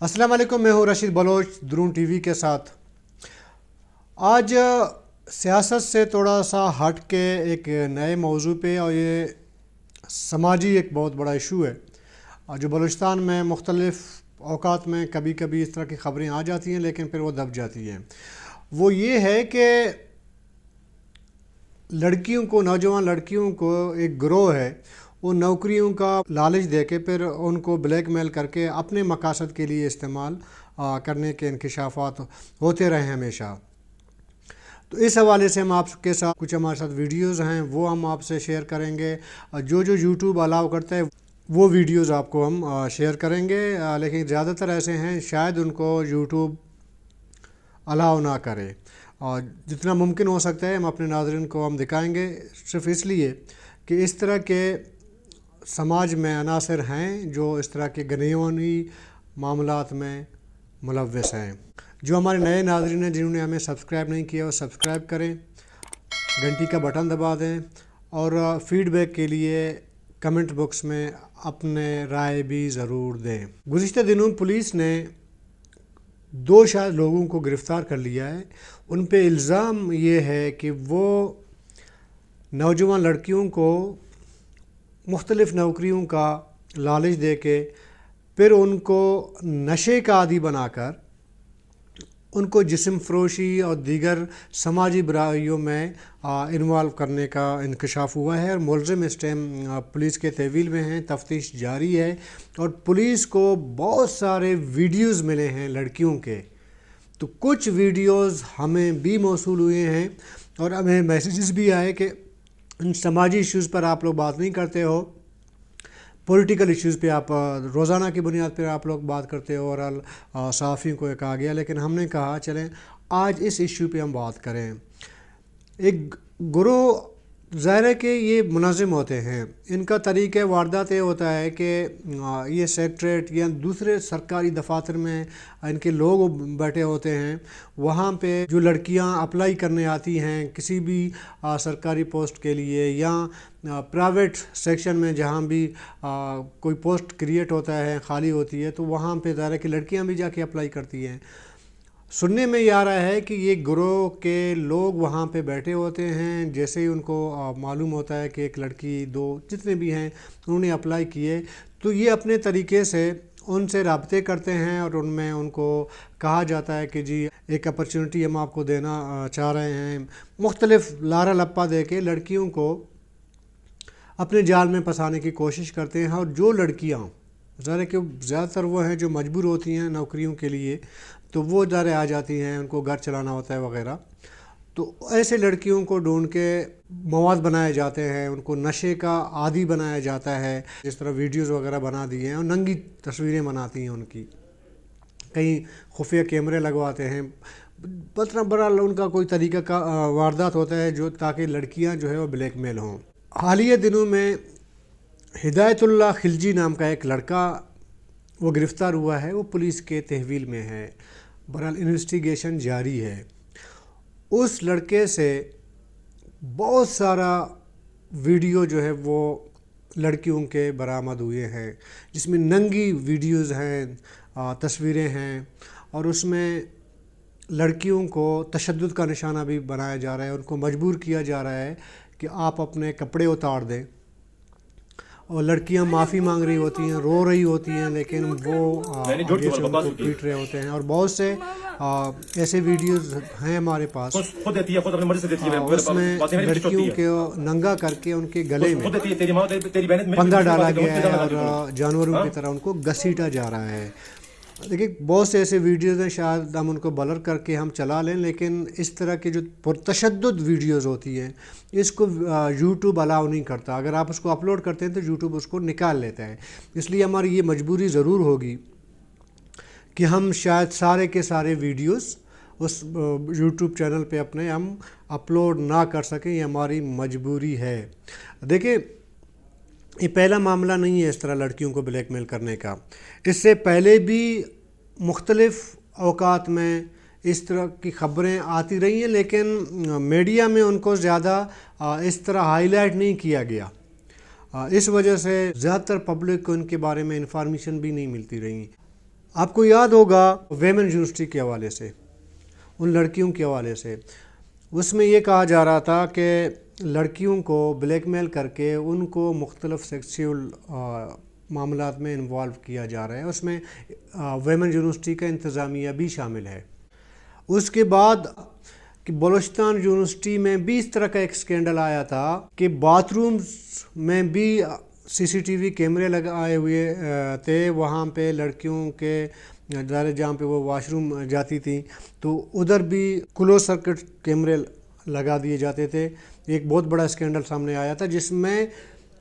अस्सलाम वालेकुम, मैं हूँ रशीद बलोच द्रोण टीवी के साथ। आज सियासत से थोड़ा सा हट के एक नए मौजू पे, और ये समाजी एक बहुत बड़ा इशू है और जो बलूचिस्तान में मुख्तलिफ़ औकात में कभी कभी इस तरह की ख़बरें आ जाती हैं लेकिन फिर वो दब जाती हैं। वो ये है कि लड़कियों को, नौजवान लड़कियों को एक गिरोह है, वो नौकरियों का लालच दे के फिर उनको ब्लैकमेल करके अपने मकासद के लिए इस्तेमाल करने के इंकशाफात होते रहे हमेशा। तो इस हवाले से हम आपके साथ कुछ हमारे साथ वीडियोज़ हैं वो हम आपसे शेयर करेंगे। जो यूट्यूब अलाउ करता है वो वीडियोज़ आपको हम शेयर करेंगे, लेकिन ज़्यादातर ऐसे हैं शायद उनको यूट्यूब अलाउ ना करे, और जितना मुमकिन हो सकता है हम अपने नाज़रीन को हम दिखाएंगे, सिर्फ इसलिए कि इस तरह के समाज में अनासर हैं जो इस तरह के गनीवानी मामलात में मुलव्वस हैं। जो हमारे नए नाज़रीन हैं जिन्होंने हमें सब्सक्राइब नहीं किया वो सब्सक्राइब करें, घंटी का बटन दबा दें, और फ़ीडबैक के लिए कमेंट बॉक्स में अपने राय भी ज़रूर दें। गुज़िश्ता दिनों पुलिस ने दो शायद लोगों को गिरफ़्तार कर लिया है। उन पे इल्ज़ाम ये है कि वो नौजवान लड़कियों को मुख्तलिफ़ नौकरियों का लालच दे के फिर उनको नशे का आदी बनाकर उनको जिस्म फ़रोशी और दीगर समाजी बुराइयों में इन्वॉल्व करने का इंकशाफ हुआ है, और मुलज़िम इस टाइम पुलिस के तहवील में हैं, तफ्तीश जारी है। और पुलिस को बहुत सारे वीडियोज़ मिले हैं लड़कियों के, तो कुछ वीडियोज़ हमें भी मौसूल हुए हैं और हमें मैसेजेस भी आए कि इन समाजी इश्यूज़ पर आप लोग बात नहीं करते हो, पॉलिटिकल इश्यूज़ पे आप रोज़ाना की बुनियाद पर आप लोग बात करते हो, और सहाफ़ियों को कहा गया। लेकिन हमने कहा चलें आज इस इश्यू पे हम बात करें। एक गिरोह ज़ाहिर है कि ये मुनज़्ज़म होते हैं, इनका तरीक़ा वारदात ये होता है कि ये सेक्रेटरीट या दूसरे सरकारी दफातर में इनके लोग बैठे होते हैं, वहाँ पे जो लड़कियाँ अप्लाई करने आती हैं किसी भी सरकारी पोस्ट के लिए या प्राइवेट सेक्शन में जहाँ भी कोई पोस्ट क्रिएट होता है, खाली होती है, तो वहाँ पे ज़ाहिर है कि लड़कियाँ भी जाके अप्लाई करती हैं। सुनने में ये आ रहा है कि ये गिरोह के लोग वहाँ पे बैठे होते हैं, जैसे ही उनको मालूम होता है कि एक लड़की, दो जितने भी हैं उन्होंने अप्लाई किए, तो ये अपने तरीके से उनसे राब्ते करते हैं और उनमें उनको कहा जाता है कि जी एक अपॉर्चुनिटी हम आपको देना चाह रहे हैं। मुख्तलिफ़ लारा लप्पा दे के लड़कियों को अपने जाल में फंसाने की कोशिश करते हैं। और जो लड़कियाँ ज़रा कि ज़्यादातर वो हैं जो मजबूर होती हैं नौकरियों के लिए, तो वो ज़रा आ जाती हैं, उनको घर चलाना होता है वगैरह, तो ऐसे लड़कियों को ढूंढ के मवाद बनाए जाते हैं, उनको नशे का आदी बनाया जाता है। जिस तरह वीडियोज़ वगैरह बना दिए हैं और नंगी तस्वीरें बनाती हैं उनकी, कहीं खुफिया कैमरे लगवाते हैं, मतलब बड़ा उनका कोई तरीका का वारदात होता है जो ताकि लड़कियां जो है वो ब्लैकमेल हों। हालिया दिनों में हिदायतुल्लाह खिलजी नाम का एक लड़का वो गिरफ़्तार हुआ है, वो पुलिस के तहवील में है, बहरहाल इन्वेस्टिगेशन जारी है। उस लड़के से बहुत सारा वीडियो जो है वो लड़कियों के बरामद हुए हैं, जिसमें नंगी वीडियोज़ हैं, तस्वीरें हैं, और उसमें लड़कियों को तशद्दुद का निशाना भी बनाया जा रहा है, उनको मजबूर किया जा रहा है कि आप अपने कपड़े उतार दें, और लड़कियां माफ़ी मांग रही होती हैं, रो रही होती हैं, लेकिन वो आगे से उनको पीट रहे होते हैं। और बहुत से ऐसे वीडियोस हैं हमारे पास, उसमें लड़कियों के नंगा करके उनके गले में फंदा डाला गया है और जानवरों की तरह उनको घसीटा जा रहा है। देखिए बहुत से ऐसे वीडियोस हैं, शायद हम उनको ब्लर करके हम चला लें, लेकिन इस तरह की जो पुरतशद्दुद वीडियोस होती हैं इसको यूट्यूब अलाउ नहीं करता। अगर आप उसको अपलोड करते हैं तो यूट्यूब उसको निकाल लेता है। इसलिए हमारी ये मजबूरी ज़रूर होगी कि हम शायद सारे के सारे वीडियोस उस यूट्यूब चैनल पे अपने हम अपलोड ना कर सकें, ये हमारी मजबूरी है। देखिए ये पहला मामला नहीं है इस तरह लड़कियों को ब्लैकमेल करने का। इससे पहले भी मुख्तलिफ़ औकात में इस तरह की ख़बरें आती रही हैं, लेकिन मीडिया में उनको ज़्यादा इस तरह हाईलाइट नहीं किया गया। इस वजह से ज़्यादातर पब्लिक को इनके बारे में इंफॉर्मेशन भी नहीं मिलती रही। آپ کو یاد ہوگا ویمن یونیورسٹی کے حوالے سے، ان لڑکیوں کے حوالے سے، اس میں یہ کہا جا رہا تھا کہ لڑکیوں کو بلیک میل کر کے ان کو مختلف سیکسول معاملات میں انوالو کیا جا رہا ہے، اس میں ویمن یونیورسٹی کا انتظامیہ بھی شامل ہے۔ اس کے بعد کہ بلوچستان یونیورسٹی میں بھی اس طرح کا ایک سکینڈل آیا تھا کہ باتھ رومز میں بھی سی سی ٹی وی کیمرے لگائے ہوئے تھے، وہاں پہ لڑکیوں کے جہاں پہ وہ واش روم جاتی تھیں تو ادھر بھی کلوز سرکٹ کیمرے لگا دیے جاتے تھے۔ ایک بہت بڑا اسکینڈل سامنے آیا تھا جس میں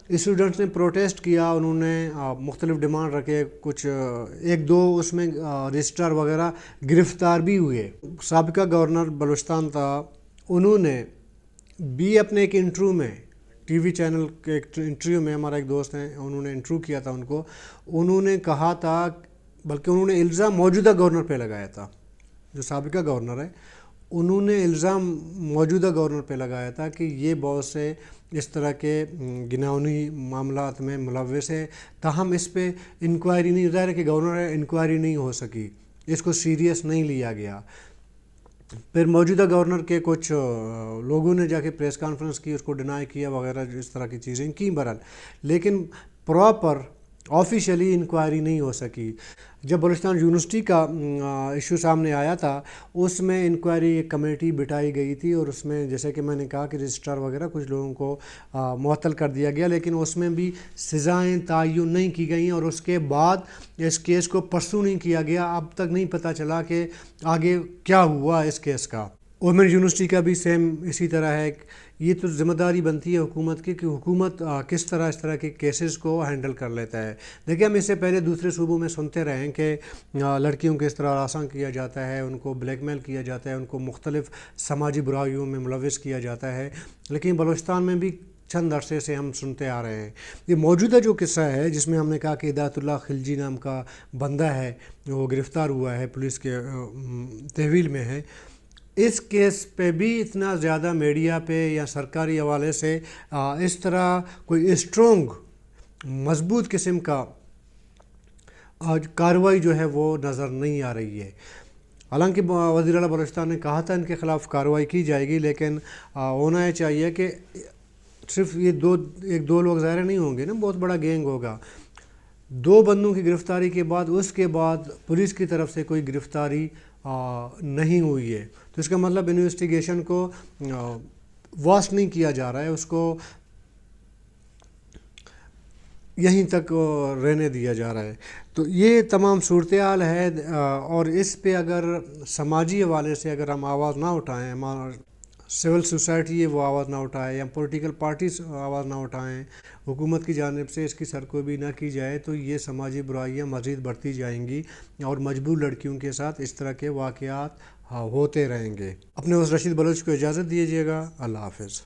اسٹوڈنٹس نے پروٹیسٹ کیا، انہوں نے مختلف ڈیمانڈ رکھے، کچھ ایک دو اس میں رجسٹرار وغیرہ گرفتار بھی ہوئے۔ سابقہ گورنر بلوچستان تھا، انہوں نے بھی اپنے ایک انٹرویو میں، ٹی وی چینل کے ایک انٹرویو میں، ہمارا ایک دوست ہیں انہوں نے انٹرویو کیا تھا ان کو، انہوں نے کہا تھا، بلکہ انہوں نے الزام موجودہ گورنر پہ لگایا تھا، جو سابقہ گورنر ہے انہوں نے الزام موجودہ گورنر پہ لگایا تھا کہ یہ بہت سے اس طرح کے گناؤنی معاملات میں ملوث ہے، تاہم اس پہ انکوائری نہیں، ظاہر ہے کہ گورنر ہے، انکوائری نہیں ہو سکی، اس کو سیریس نہیں لیا گیا۔ پھر موجودہ گورنر کے کچھ لوگوں نے جا کے پریس کانفرنس کی، اس کو ڈینائی کیا وغیرہ، اس طرح کی چیزیں کی بہرحال، لیکن پراپر آفیشلی انکوائری نہیں ہو سکی۔ جب بلوچستان یونیورسٹی کا ایشو سامنے آیا تھا، اس میں انکوائری ایک کمیٹی بٹھائی گئی تھی، اور اس میں جیسے کہ میں نے کہا کہ رجسٹرار وغیرہ کچھ لوگوں کو معطل کر دیا گیا، لیکن اس میں بھی سزائیں تعین نہیں کی گئیں، اور اس کے بعد اس کیس کو پرسو نہیں کیا گیا۔ اب تک نہیں پتہ چلا کہ آگے کیا ہوا اس کیس کا۔ ویمن یونیورسٹی کا بھی سیم اسی طرح ہے۔ یہ تو ذمہ داری بنتی ہے حکومت کی کہ حکومت کس طرح اس طرح کے کیسز کو ہینڈل کر لیتا ہے۔ دیکھیں، ہم اس سے پہلے دوسرے صوبوں میں سنتے رہے ہیں کہ لڑکیوں کو اس طرح ہراساں کیا جاتا ہے، ان کو بلیک میل کیا جاتا ہے، ان کو مختلف سماجی برائیوں میں ملوث کیا جاتا ہے، لیکن بلوچستان میں بھی چند عرصے سے ہم سنتے آ رہے ہیں۔ یہ موجودہ جو قصہ ہے جس میں ہم نے کہا کہ ہدایت اللہ خلجی نام کا بندہ ہے، وہ گرفتار ہوا ہے، پولیس کے تحویل میں ہے، اس کیس پہ بھی اتنا زیادہ میڈیا پہ یا سرکاری حوالے سے اس طرح کوئی اسٹرونگ مضبوط قسم کا کارروائی جو ہے وہ نظر نہیں آ رہی ہے۔ حالانکہ وزیر اعلیٰ بلوچستان نے کہا تھا ان کے خلاف کارروائی کی جائے گی، لیکن ہونا یہ چاہیے کہ صرف یہ ایک دو لوگ ظاہر نہیں ہوں گے نا، بہت بڑا گینگ ہوگا۔ دو بندوں کی گرفتاری کے بعد اس کے بعد پولیس کی طرف سے کوئی گرفتاری نہیں ہوئی ہے، تو اس کا مطلب انویسٹیگیشن کو واسٹ نہیں کیا جا رہا ہے، اس کو یہیں تک رہنے دیا جا رہا ہے۔ تو یہ تمام صورتحال ہے، اور اس پہ اگر سماجی حوالے سے اگر ہم آواز نہ اٹھائیں، ہمارا سول سوسائٹی وہ آواز نہ اٹھائے، یا پولیٹیکل پارٹیز آواز نہ اٹھائیں، حکومت کی جانب سے اس کی سرکوبی نہ کی جائے، تو یہ سماجی برائیاں مزید بڑھتی جائیں گی، اور مجبور لڑکیوں کے ساتھ اس طرح کے واقعات ہوتے رہیں گے۔ اپنے اس رشید بلوچ کو اجازت دیجیے گا۔ اللہ حافظ۔